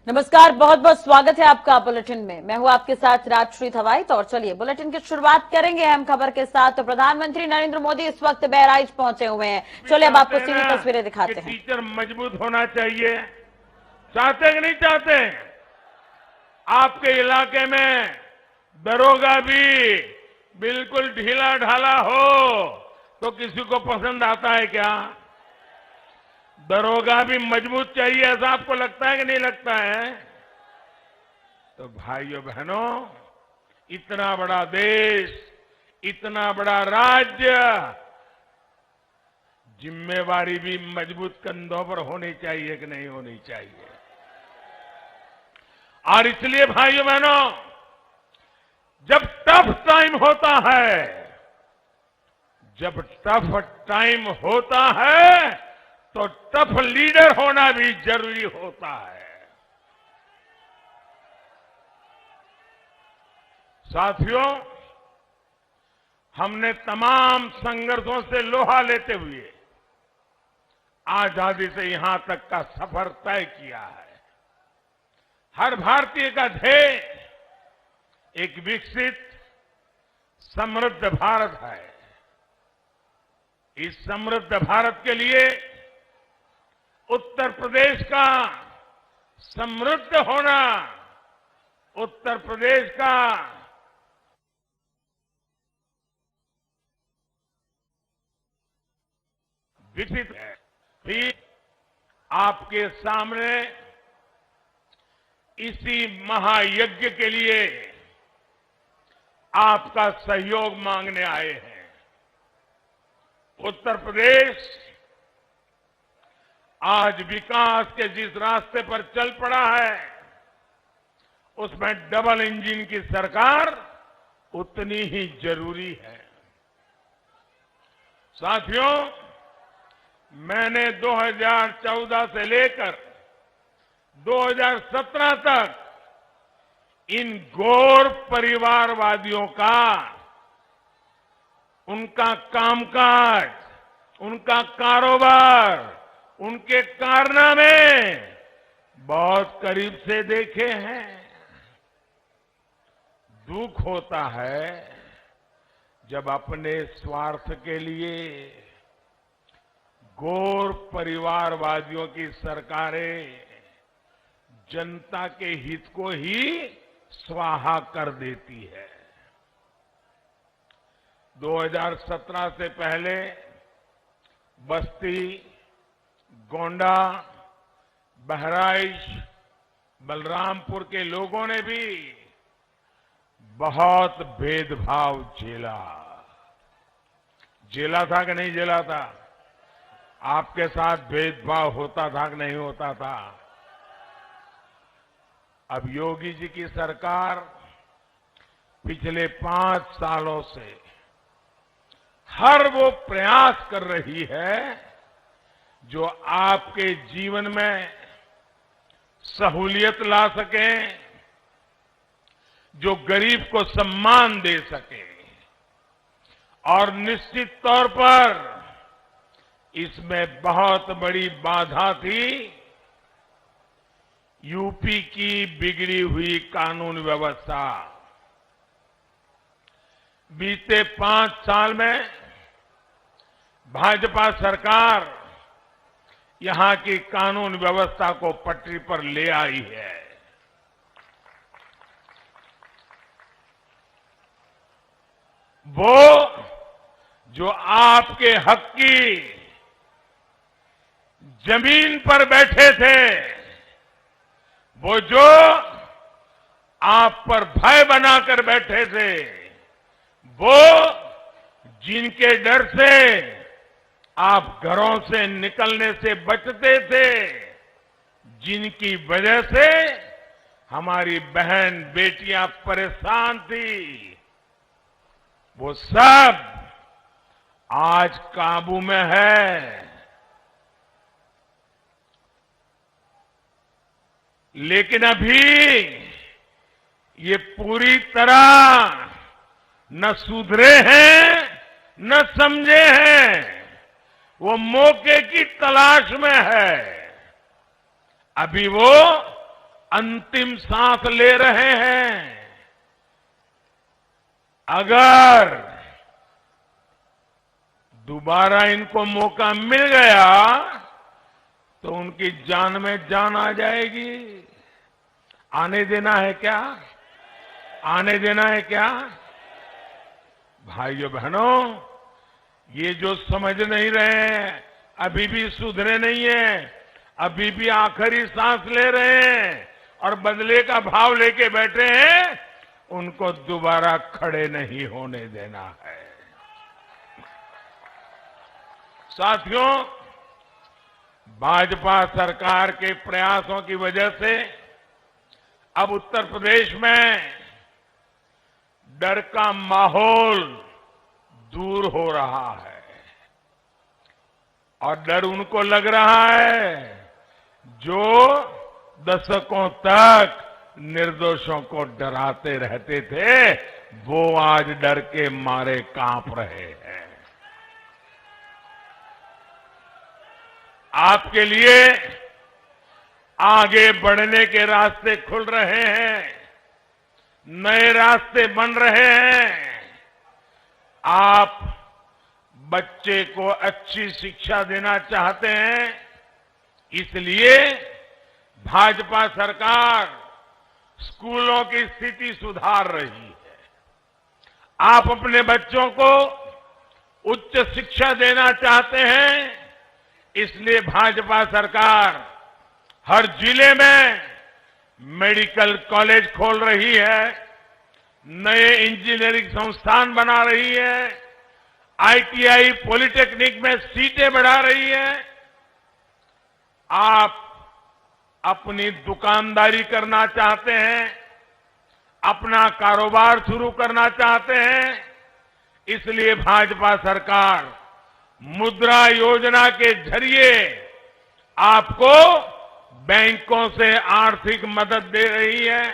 नमस्कार, बहुत बहुत स्वागत है आपका बुलेटिन में। मैं हूं आपके साथ राजश्री थवाइत और चलिए बुलेटिन की शुरुआत करेंगे अहम खबर के साथ। तो प्रधानमंत्री नरेंद्र मोदी इस वक्त बहराइच पहुंचे हुए हैं। चलिए अब आपको सीधी तस्वीरें दिखाते हैं। टीचर मजबूत होना चाहिए, चाहते कि नहीं चाहते? आपके इलाके में दरोगा भी बिल्कुल ढीला ढाला हो तो किसी को पसंद आता है क्या? दरोगा भी मजबूत चाहिए, ऐसा आपको लगता है कि नहीं लगता है? तो भाइयों बहनों, इतना बड़ा देश, इतना बड़ा राज्य, जिम्मेवारी भी मजबूत कंधों पर होनी चाहिए कि नहीं होनी चाहिए? और इसलिए भाइयों बहनों, जब टफ टाइम होता है, जब टफ टाइम होता है तो टफ लीडर होना भी जरूरी होता है। साथियों, हमने तमाम संघर्षों से लोहा लेते हुए आजादी से यहां तक का सफर तय किया है। हर भारतीय का ध्येय एक विकसित समृद्ध भारत है। इस समृद्ध भारत के लिए उत्तर प्रदेश का समृद्ध होना, उत्तर प्रदेश का विकसित है। फिर आपके सामने इसी महायज्ञ के लिए आपका सहयोग मांगने आए हैं। उत्तर प्रदेश आज विकास के जिस रास्ते पर चल पड़ा है, उसमें डबल इंजन की सरकार उतनी ही जरूरी है। साथियों, मैंने 2014 से लेकर 2017 तक इन गौर परिवारवादियों का, उनका कामकाज, उनका कारोबार, उनके कारनामे बहुत करीब से देखे हैं। दुख होता है जब अपने स्वार्थ के लिए गौर परिवारवादियों की सरकारें जनता के हित को ही स्वाहा कर देती है। 2017 से पहले बस्ती, गोंडा, बहराइच, बलरामपुर के लोगों ने भी बहुत भेदभाव झेला था कि नहीं झेला था? आपके साथ भेदभाव होता था कि नहीं होता था? अब योगी जी की सरकार पिछले 5 सालों से हर वो प्रयास कर रही है जो आपके जीवन में सहूलियत ला सके, जो गरीब को सम्मान दे सके। और निश्चित तौर पर इसमें बहुत बड़ी बाधा थी यूपी की बिगड़ी हुई कानून व्यवस्था। बीते 5 साल में भाजपा सरकार यहां की कानून व्यवस्था को पटरी पर ले आई है। वो जो आपके हक की जमीन पर बैठे थे, वो जो आप पर भय बनाकर बैठे थे, वो जिनके डर से आप घरों से निकलने से बचते थे, जिनकी वजह से हमारी बहन बेटियां परेशान थी, वो सब आज काबू में है। लेकिन अभी ये पूरी तरह न सुधरे हैं न समझे हैं, वो मौके की तलाश में है। अभी वो अंतिम सांस ले रहे हैं। अगर दोबारा इनको मौका मिल गया तो उनकी जान में जान आ जाएगी। आने देना है क्या? आने देना है क्या? भाइयों बहनों, ये जो समझ नहीं रहे हैं, अभी भी सुधरे नहीं है, अभी भी आखिरी सांस ले रहे हैं और बदले का भाव लेके बैठे हैं, उनको दोबारा खड़े नहीं होने देना है। साथियों, भाजपा सरकार के प्रयासों की वजह से अब उत्तर प्रदेश में डर का माहौल दूर हो रहा है और डर उनको लग रहा है जो दशकों तक निर्दोषों को डराते रहते थे, वो आज डर के मारे कांप रहे हैं। आपके लिए आगे बढ़ने के रास्ते खुल रहे हैं, नए रास्ते बन रहे हैं। आप बच्चे को अच्छी शिक्षा देना चाहते हैं, इसलिए भाजपा सरकार स्कूलों की स्थिति सुधार रही है। आप अपने बच्चों को उच्च शिक्षा देना चाहते हैं, इसलिए भाजपा सरकार हर जिले में मेडिकल कॉलेज खोल रही है, नए इंजीनियरिंग संस्थान बना रही है, आईटीआई पॉलिटेक्निक में सीटें बढ़ा रही है। आप अपनी दुकानदारी करना चाहते हैं, अपना कारोबार शुरू करना चाहते हैं, इसलिए भाजपा सरकार मुद्रा योजना के जरिए आपको बैंकों से आर्थिक मदद दे रही है।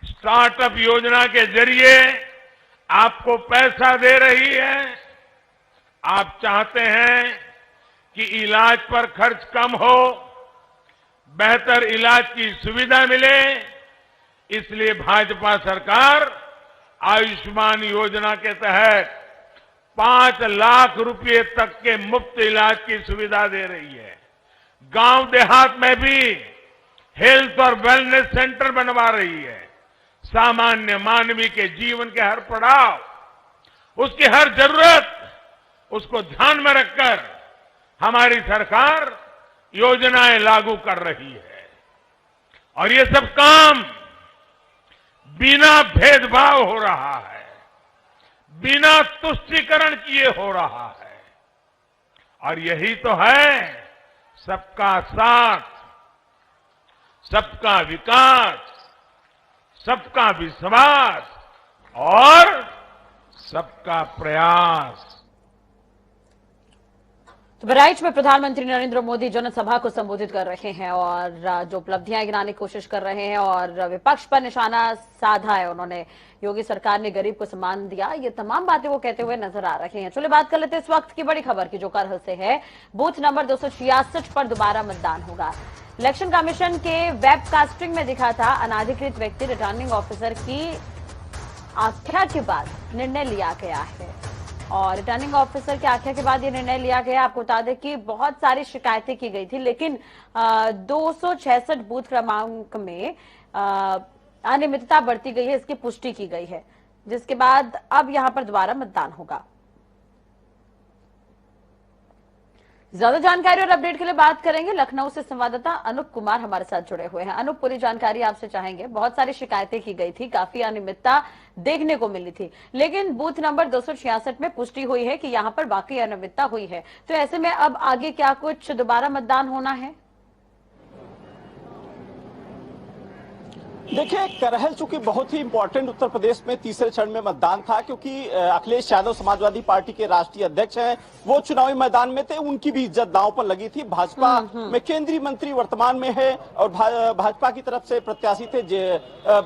स्टार्टअप योजना के जरिए आपको पैसा दे रही है। आप चाहते हैं कि इलाज पर खर्च कम हो, बेहतर इलाज की सुविधा मिले, इसलिए भाजपा सरकार आयुष्मान योजना के तहत 5 लाख रुपए तक के मुफ्त इलाज की सुविधा दे रही है। गांव देहात में भी हेल्थ और वेलनेस सेंटर बनवा रही है। सामान्य मानवी के जीवन के हर पड़ाव, उसकी हर जरूरत, उसको ध्यान में रखकर हमारी सरकार योजनाएं लागू कर रही है। और ये सब काम बिना भेदभाव हो रहा है, बिना तुष्टीकरण किए हो रहा है। और यही तो है सबका साथ, सबका विकास, सबका विश्वास और सबका प्रयास। तो बहराइच में प्रधानमंत्री नरेंद्र मोदी जनसभा को संबोधित कर रहे हैं और जो उपलब्धियां गिनाने की कोशिश कर रहे हैं और विपक्ष पर निशाना साधा है उन्होंने। योगी सरकार ने गरीब को सम्मान दिया, ये तमाम बातें वो कहते हुए नजर आ रहे हैं। चलिए बात कर लेते हैं इस वक्त की बड़ी खबर की, जो कल से है। बूथ नंबर 266 पर दोबारा मतदान होगा। इलेक्शन कमीशन के वेबकास्टिंग में दिखा था अनाधिकृत व्यक्ति रिटर्निंग ऑफिसर की आख्या के बाद निर्णय लिया गया है और रिटर्निंग ऑफिसर की आख्या के बाद ये निर्णय लिया गया। आपको बता दें कि बहुत सारी शिकायतें की गई थी, लेकिन 266 बूथ क्रमांक में अनियमितता बढ़ती गई है, इसकी पुष्टि की गई है, जिसके बाद अब यहां पर दोबारा मतदान होगा। ज्यादा जानकारी और अपडेट के लिए बात करेंगे लखनऊ से संवाददाता अनूप कुमार हमारे साथ जुड़े हुए हैं। अनूप, पूरी जानकारी आपसे चाहेंगे। बहुत सारी शिकायतें की गई थी, काफी अनियमितता देखने को मिली थी, लेकिन बूथ नंबर 266 में पुष्टि हुई है कि यहां पर बाकी अनियमितता हुई है। तो ऐसे में अब आगे क्या कुछ दोबारा मतदान होना है? देखिए, करहल चूंकि बहुत ही इंपॉर्टेंट उत्तर प्रदेश में तीसरे चरण में मतदान था, क्योंकि अखिलेश यादव समाजवादी पार्टी के राष्ट्रीय अध्यक्ष हैं, वो चुनावी मैदान में थे, उनकी भी इज्जत दांव पर लगी थी। भाजपा में केंद्रीय मंत्री वर्तमान में है और भाजपा की तरफ से प्रत्याशी थे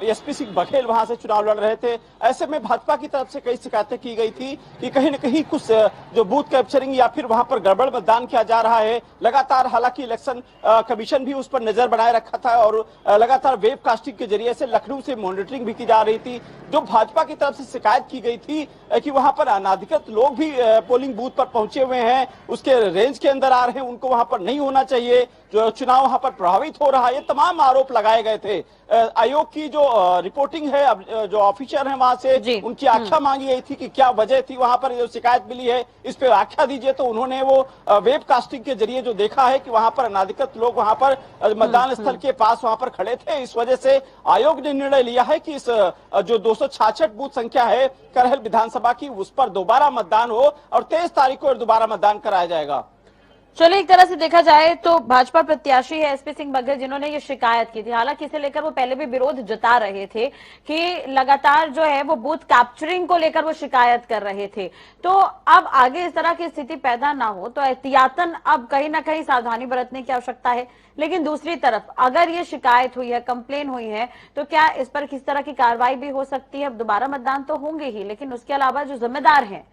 एसपी सिंह बघेल, वहां से चुनाव लड़ रहे थे। ऐसे में भाजपा की तरफ से कई शिकायतें की गई थी कि कहीं न कहीं कुछ जो बूथ कैप्चरिंग या फिर वहां पर गड़बड़ मतदान किया जा रहा है लगातार। हालांकि इलेक्शन कमीशन भी उस पर नजर बनाए रखा था और लगातार वेबकास्टिंग के जरिए से लखनऊ से मॉनिटरिंग भी की जा रही थी। जो भाजपा की तरफ से शिकायत की गई थी कि वहां पर अनाधिकृत लोग भी पोलिंग बूथ पर पहुंचे हुए हैं, उसके रेंज के अंदर आ रहे हैं, उनको वहां पर नहीं होना चाहिए, जो चुनाव वहां पर प्रभावित हो रहा है, ये तमाम आरोप लगाए गए थे। आयोग की जो रिपोर्टिंग है, अब जो ऑफिसर है वहां से उनकी व्याख्या मांगी गई थी कि क्या वजह थी वहां पर जो शिकायत मिली है, इस पे व्याख्या दीजिए। तो उन्होंने वो वेबकास्टिंग के जरिए जो देखा है कि वहां पर अनाधिकृत लोग वहां पर मतदान स्थल के पास वहां पर खड़े थे। इस वजह से आयोग ने निर्णय लिया है कि इस जो 266 बूथ संख्या है करहल विधानसभा की, उस पर दोबारा मतदान हो और 23 तारीख को दोबारा मतदान कराया जाएगा। चलिए, एक तरह से देखा जाए तो भाजपा प्रत्याशी है एसपी सिंह बघेल, जिन्होंने ये शिकायत की थी। हालांकि इसे लेकर वो पहले भी विरोध जता रहे थे कि लगातार जो है वो बूथ कैप्चरिंग को लेकर वो शिकायत कर रहे थे। तो अब आगे इस तरह की स्थिति पैदा ना हो तो एहतियातन अब कहीं ना कहीं सावधानी बरतने की आवश्यकता है। लेकिन दूसरी तरफ अगर ये शिकायत हुई है, कंप्लेन हुई है, तो क्या इस पर किस तरह की कार्रवाई भी हो सकती है? अब दोबारा मतदान तो होंगे ही, लेकिन उसके अलावा जो जिम्मेदार हैं।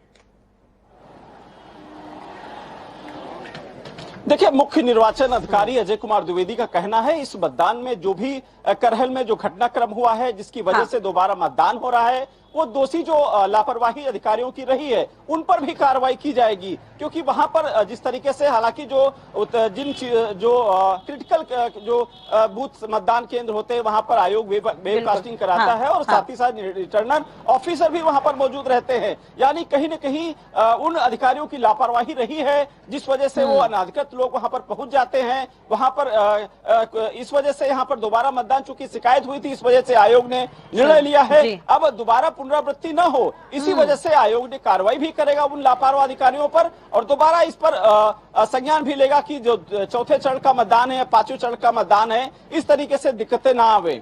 देखिए, मुख्य निर्वाचन अधिकारी अजय कुमार द्विवेदी का कहना है इस मतदान में जो भी करहल में जो घटनाक्रम हुआ है, जिसकी वजह से दोबारा मतदान हो रहा है, वो दोषी जो लापरवाही अधिकारियों की रही है उन पर भी कार्रवाई की जाएगी। क्योंकि वहां पर जिस तरीके से हालांकि जो क्रिटिकल जो बूथ मतदान केंद्र होते हैं वहां पर आयोग वेबकास्टिंग कराता है और साथ ही साथ रिटर्नर ऑफिसर भी वहां पर मौजूद रहते हैं। यानी कहीं न कहीं उन अधिकारियों की लापरवाही रही है, जिस वजह से वो अनाधिकृत लोग वहां पर पहुंच जाते हैं। वहां पर इस वजह से यहाँ पर दोबारा मतदान, चूंकि शिकायत हुई थी, इस वजह से आयोग ने निर्णय लिया है अब दोबारा पुनरावृत्ति न हो। इसी वजह से आयोग ने कार्रवाई भी करेगा उन लापरवाह अधिकारियों पर और दोबारा इस पर संज्ञान भी लेगा कि जो चौथे चरण का मतदान है, पांचवें चरण का मतदान है, इस तरीके से दिक्कतें ना आवे।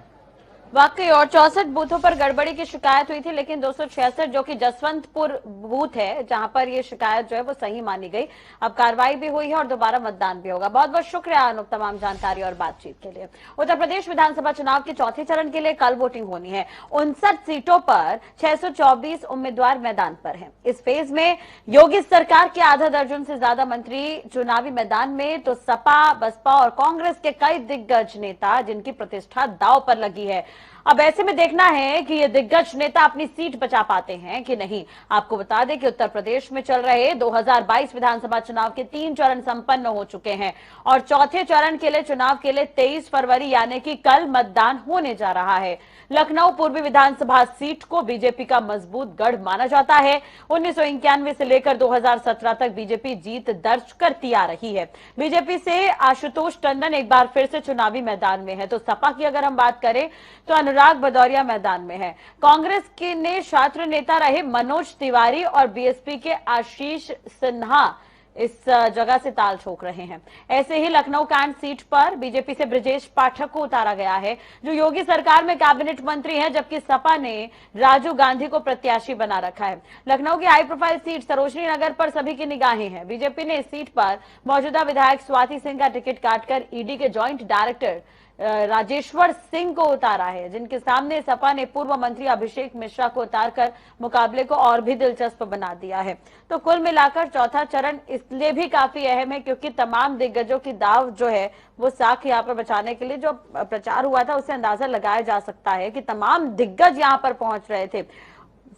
वाकई, और 64 बूथों पर गड़बड़ी की शिकायत हुई थी, लेकिन 266 जो कि जसवंतपुर बूथ है जहां पर ये शिकायत जो है वो सही मानी गई। अब कार्रवाई भी हुई है और दोबारा मतदान भी होगा। बहुत बहुत शुक्रिया अनुप, तमाम जानकारी और बातचीत के लिए। उत्तर प्रदेश विधानसभा चुनाव के चौथे चरण के लिए कल वोटिंग होनी है। 59 सीटों पर 624 उम्मीदवार मैदान पर हैं। इस फेज में योगी सरकार के आधा दर्जन से ज्यादा मंत्री चुनावी मैदान में, तो सपा, बसपा और कांग्रेस के कई दिग्गज नेता जिनकी प्रतिष्ठा दांव पर लगी है। अब ऐसे में देखना है कि ये दिग्गज नेता अपनी सीट बचा पाते हैं कि नहीं। आपको बता दें कि उत्तर प्रदेश में चल रहे 2022 विधानसभा चुनाव के 3 चरण संपन्न हो चुके हैं और चौथे चरण के लिए चुनाव के लिए 23 फरवरी यानी कि कल मतदान होने जा रहा है। लखनऊ पूर्वी विधानसभा सीट को बीजेपी का मजबूत गढ़ माना जाता है। 1991 से लेकर 2017 तक बीजेपी जीत दर्ज करती आ रही है। बीजेपी से आशुतोष टंडन एक बार फिर से चुनावी मैदान में है। तो सपा की अगर हम बात करें तो अनुराग भदौरिया मैदान में है। कांग्रेस के ने छात्र नेता रहे मनोज तिवारी और बीएसपी के आशीष सिन्हा इस जगह से ताल ठोक रहे हैं। ऐसे ही लखनऊ कैंट सीट पर बीजेपी से ब्रजेश पाठक को उतारा गया है, जो योगी सरकार में कैबिनेट मंत्री हैं, जबकि सपा ने राजू गांधी को प्रत्याशी बना रखा है। लखनऊ की high profile seat Sarojini Nagar पर सभी की निगाहें हैं। बीजेपी ने इस सीट पर मौजूदा विधायक स्वाति सिंह का टिकट काटकर ईडी के ज्वाइंट डायरेक्टर राजेश्वर सिंह को उतारा है, जिनके सामने सपा ने पूर्व मंत्री अभिषेक मिश्रा को उतारकर मुकाबले को और भी दिलचस्प बना दिया है। तो कुल मिलाकर चौथा चरण इसलिए भी काफी अहम है क्योंकि तमाम दिग्गजों की दाव जो है वो साख यहाँ पर बचाने के लिए जो प्रचार हुआ था उससे अंदाजा लगाया जा सकता है कि तमाम दिग्गज यहाँ पर पहुंच रहे थे।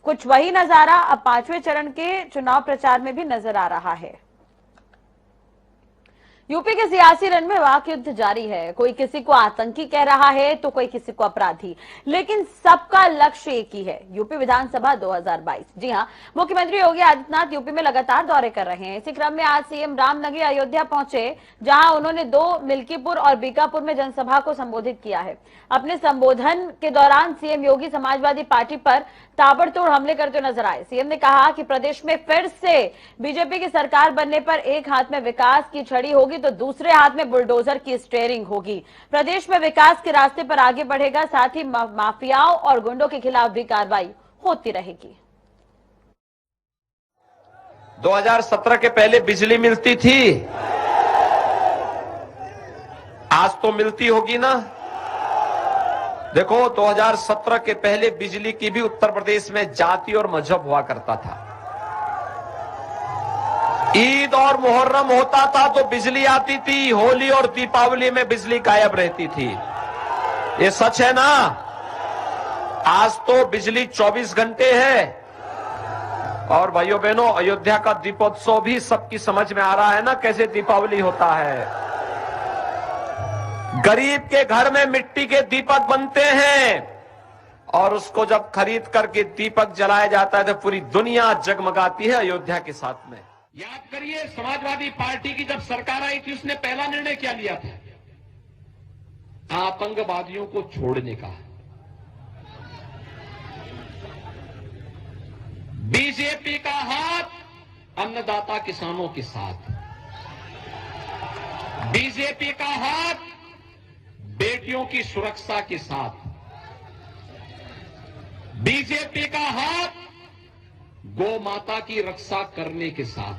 कुछ वही नजारा अब 5वें चरण के चुनाव प्रचार में भी नजर आ रहा है। यूपी के सियासी रण में वाक युद्ध जारी है। कोई किसी को आतंकी कह रहा है तो कोई किसी को अपराधी, लेकिन सबका लक्ष्य एक ही है, यूपी विधानसभा 2022। जी हां, मुख्यमंत्री योगी आदित्यनाथ यूपी में लगातार दौरे कर रहे हैं। इसी क्रम में आज सीएम रामनगरी अयोध्या पहुंचे, जहां उन्होंने 2 मिल्कीपुर और बीकापुर में जनसभा को संबोधित किया है। अपने संबोधन के दौरान सीएम योगी समाजवादी पार्टी पर ताबड़तोड़ हमले करते नजर आए। सीएम ने कहा कि प्रदेश में फिर से बीजेपी की सरकार बनने पर एक हाथ में विकास की छड़ी होगी तो दूसरे हाथ में बुलडोजर की स्टीयरिंग होगी। प्रदेश में विकास के रास्ते पर आगे बढ़ेगा, साथ ही माफियाओं और गुंडों के खिलाफ भी कार्रवाई होती रहेगी। 2017 के पहले बिजली मिलती थी, आज तो मिलती होगी ना। देखो 2017 के पहले बिजली की भी उत्तर प्रदेश में जाति और मजहब हुआ करता था। ईद और मुहर्रम होता था तो बिजली आती थी, होली और दीपावली में बिजली गायब रहती थी। ये सच है ना। आज तो बिजली 24 घंटे है। और भाइयों बहनों, अयोध्या का दीपोत्सव भी सबकी समझ में आ रहा है ना कैसे दीपावली होता है। गरीब के घर में मिट्टी के दीपक बनते हैं और उसको जब खरीद करके दीपक जलाया जाता है तो पूरी दुनिया जगमगाती है अयोध्या के साथ में। याद करिए, समाजवादी पार्टी की जब सरकार आई थी उसने पहला निर्णय क्या लिया था? आतंकवादियों को छोड़ने का। बीजेपी का हाथ अन्नदाता किसानों के साथ, बीजेपी का हाथ बेटियों की सुरक्षा के साथ, बीजेपी का हाथ गौ माता की रक्षा करने के साथ,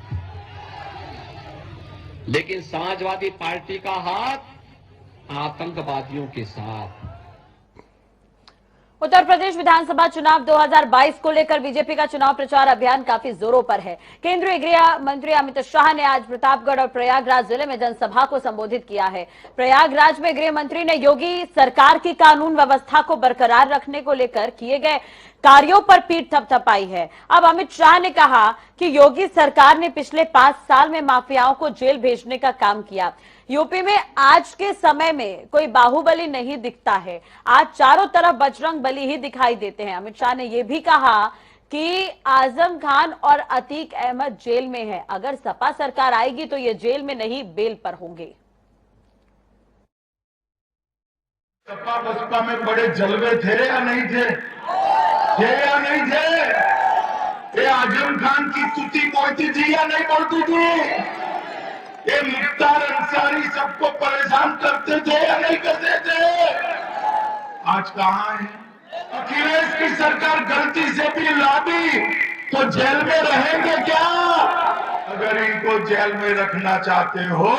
लेकिन समाजवादी पार्टी का हाथ आतंकवादियों के साथ। उत्तर प्रदेश विधानसभा चुनाव 2022 को लेकर बीजेपी का चुनाव प्रचार अभियान काफी जोरों पर है। केंद्रीय गृह मंत्री अमित शाह ने आज प्रतापगढ़ और प्रयागराज जिले में जनसभा को संबोधित किया है। प्रयागराज में गृह मंत्री ने योगी सरकार की कानून व्यवस्था को बरकरार रखने को लेकर किए गए कार्यों पर पीठ थपथपाई है। अब अमित शाह ने कहा कि योगी सरकार ने पिछले 5 साल में माफियाओं को जेल भेजने का काम किया। यूपी में आज के समय में कोई बाहुबली नहीं दिखता है, आज चारों तरफ बजरंग बली ही दिखाई देते हैं। अमित शाह ने यह भी कहा कि आजम खान और अतीक अहमद जेल में है, अगर सपा सरकार आएगी तो ये जेल में नहीं बेल पर होंगे। सपा बसपा में बड़े जलवे थे या नहीं थे? थे या नहीं थे? ये आजम खान की स्तुति बोलती थी या नहीं बोलती थी? ये मुख्तार अंसारी सबको परेशान करते थे या नहीं करते थे? आज कहां है? अखिलेश की सरकार गलती से भी लादी तो जेल में रहेंगे क्या? अगर इनको जेल में रखना चाहते हो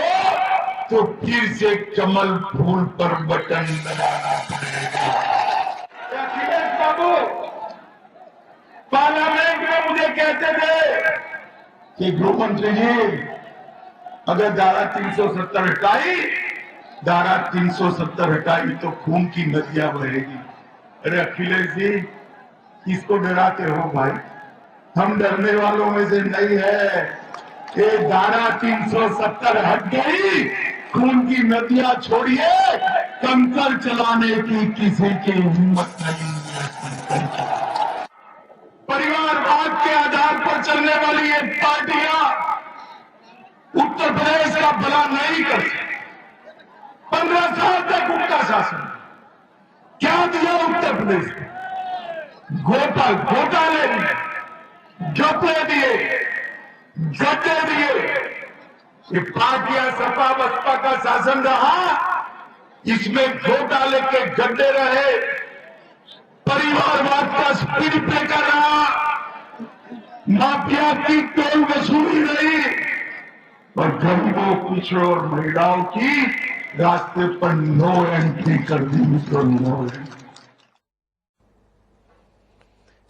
तो फिर से कमल फूल पर बटन दबाना पड़ेगा। अखिलेश बाबू पार्लियामेंट में मुझे कहते थे कि गृह मंत्री जी अगर धारा 370 हटाई, धारा 370 हटाई तो खून की नदियां बहेगी। अरे अखिलेश जी, किसको डराते हो भाई? हम डरने वालों में से नहीं है। ये धारा 370 हट गई, खून की नदियां छोड़िए, कंकर चलाने की किसी की हिम्मत नहीं है। परिवारवाद के आधार पर चलने वाली ये पार्टियां उत्तर प्रदेश का भला नहीं कर सकती। 15 साल तक उनका शासन क्या दिया उत्तर प्रदेश को? घोटाले दिए, घपले दिए, गड्ढे दिए। ये पार्टियां सपा बसपा का शासन रहा, इसमें घोटाले के गड्ढे रहे, परिवारवाद का स्पीड ब्रेकर रहा, माफिया की टोल वसूली रही और गरीबों, पिछड़ों और महिलाओं की रास्ते पर नो एंट्री कर दी तो नो एंट्री।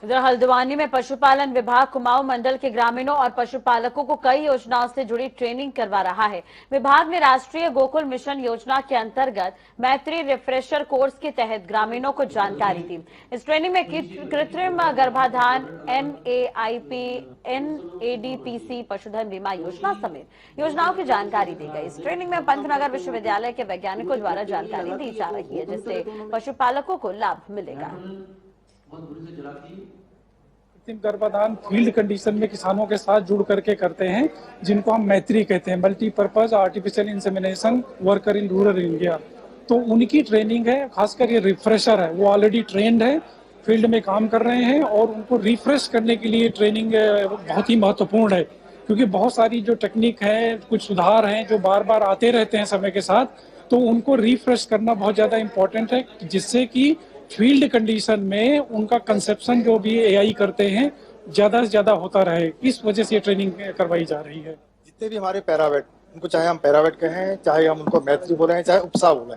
इधर हल्द्वानी में पशुपालन विभाग कुमाऊं मंडल के ग्रामीणों और पशुपालकों को कई योजनाओं से जुड़ी ट्रेनिंग करवा रहा है। विभाग ने राष्ट्रीय गोकुल मिशन योजना के अंतर्गत मैत्री रिफ्रेशर कोर्स के तहत ग्रामीणों को जानकारी दी। इस ट्रेनिंग में कृत्रिम गर्भाधान, NAIP, NADPC, पशुधन बीमा योजना समेत योजनाओं की जानकारी दी गई। इस ट्रेनिंग में पंतनगर विश्वविद्यालय के वैज्ञानिकों द्वारा जानकारी दी जा रही है, जिससे पशुपालकों को लाभ मिलेगा। कृत्रिम गर्भाधान फील्ड कंडीशन में किसानों के साथ जुड़ करके करते हैं, जिनको हम मैत्री कहते हैं, multipurpose artificial insemination worker in rural India. तो उनकी ट्रेनिंग है, खासकर ये रिफ्रेशर है, वो ऑलरेडी ट्रेंड है फील्ड में काम कर रहे हैं और उनको रिफ्रेश करने के लिए ट्रेनिंग बहुत ही महत्वपूर्ण है, क्योंकि बहुत सारी जो टेक्निक है, कुछ सुधार हैं जो बार बार आते रहते हैं समय के साथ, तो उनको रिफ्रेश करना बहुत ज़्यादा इम्पोर्टेंट है, जिससे कि फील्ड कंडीशन में उनका कंसेप्शन जो भी एआई करते हैं ज़्यादा से ज़्यादा होता रहे। इस वजह से ये ट्रेनिंग करवाई जा रही है। जितने भी हमारे पैरावेट, उनको चाहे हम पैरावेट कहें, चाहे हम उनको मैत्री बोले, चाहे उपसा बोले,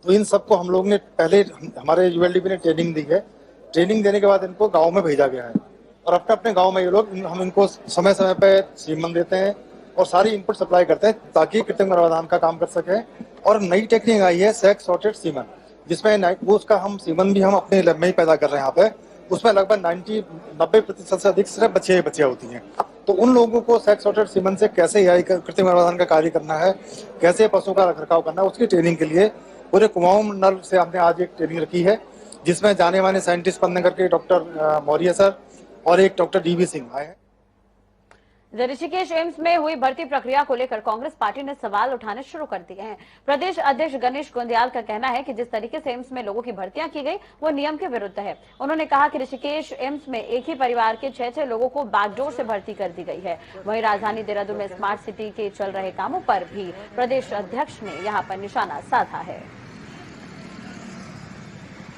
तो इन सबको हम लोग ने पहले हमारे यूएलडीपी ने ट्रेनिंग दी है। ट्रेनिंग देने के बाद इनको गांव में भेजा गया है और अपने अपने गांव में ये लोग हम इनको समय समय पे सीमन देते हैं और सारी इनपुट सप्लाई करते हैं ताकि कृत्रिम गर्भाधान का काम कर सके। और नई टेक्निक आई है सेक्स सॉर्टेड सीमन, जिसमें उसका हम सीमन भी हम अपने लैब में ही पैदा कर रहे हैं। यहाँ पे उसमें लगभग 90-90% से अधिक सिर्फ बच्चियां होती हैं। तो उन लोगों को सेक्स सॉर्टेड सीमन से कैसे एआई कृत्रिम गर्भाधान का कार्य करना है, कैसे पशुओं का रखरखाव करना है, उसकी ट्रेनिंग के लिए पूरे कुमाऊं मंडल से हमने आज एक ट्रेनिंग रखी है, जिसमें जाने माने साइंटिस्ट बनने करके डॉक्टर मौर्य सर और एक डॉक्टर डीवी सिंह आए हैं। ऋषिकेश एम्स में हुई भर्ती प्रक्रिया को लेकर कांग्रेस पार्टी ने सवाल उठाने शुरू कर दिए हैं। प्रदेश अध्यक्ष गणेश गोंदियाल का कहना है कि जिस तरीके से एम्स में लोगों की भर्तियां की गई वो नियम के विरुद्ध है। उन्होंने कहा कि ऋषिकेश एम्स में एक ही परिवार के 6 लोगों को बैकडोर से भर्ती कर दी गई है। वहीं राजधानी देहरादून में स्मार्ट सिटी के चल रहे कामों पर भी प्रदेश अध्यक्ष ने यहाँ पर निशाना साधा है।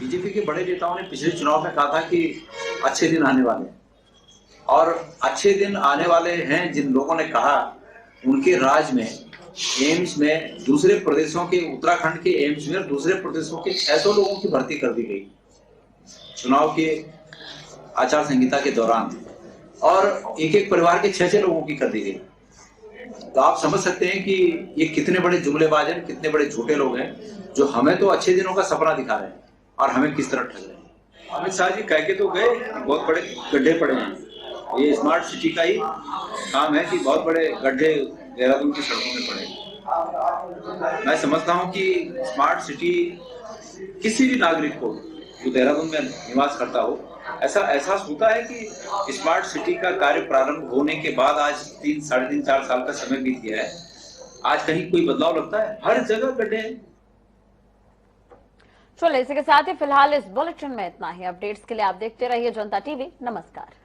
बीजेपी के बड़े नेताओं ने पिछले चुनाव में कहा था कि अच्छे दिन आने वाले हैं, और अच्छे दिन आने वाले हैं जिन लोगों ने कहा, उनके राज में एम्स में दूसरे प्रदेशों के, उत्तराखंड के एम्स में दूसरे प्रदेशों के 600 लोगों की भर्ती कर दी गई चुनाव के आचार संहिता के दौरान, और एक एक परिवार के 6 लोगों की कर दी गई। तो आप समझ सकते हैं कि ये कितने बड़े जुमलेबाज हैं, कितने बड़े झूठे लोग हैं, जो हमें तो अच्छे दिनों का सपना दिखा रहे हैं और हमें किस तरह ठग रहे हैं। अमित शाह जी कह के तो गए, बहुत बड़े गड्ढे पड़े हैं। ये स्मार्ट सिटी का ही काम है कि बहुत बड़े गड्ढे देहरादून की सड़कों में पड़े। मैं समझता हूं कि स्मार्ट सिटी किसी भी नागरिक को जो देहरादून में निवास करता हो, ऐसा एहसास होता है कि स्मार्ट सिटी का कार्य प्रारंभ होने के बाद आज 3, 3.5, 4 साल का समय बीत गया है, आज कहीं कोई बदलाव लगता है? हर जगह गड्ढे हैं। चलो इसी के साथ ही फिलहाल इस बुलेटिन में इतना ही। अपडेट्स के लिए आप देखते रहिए जनता टीवी। नमस्कार।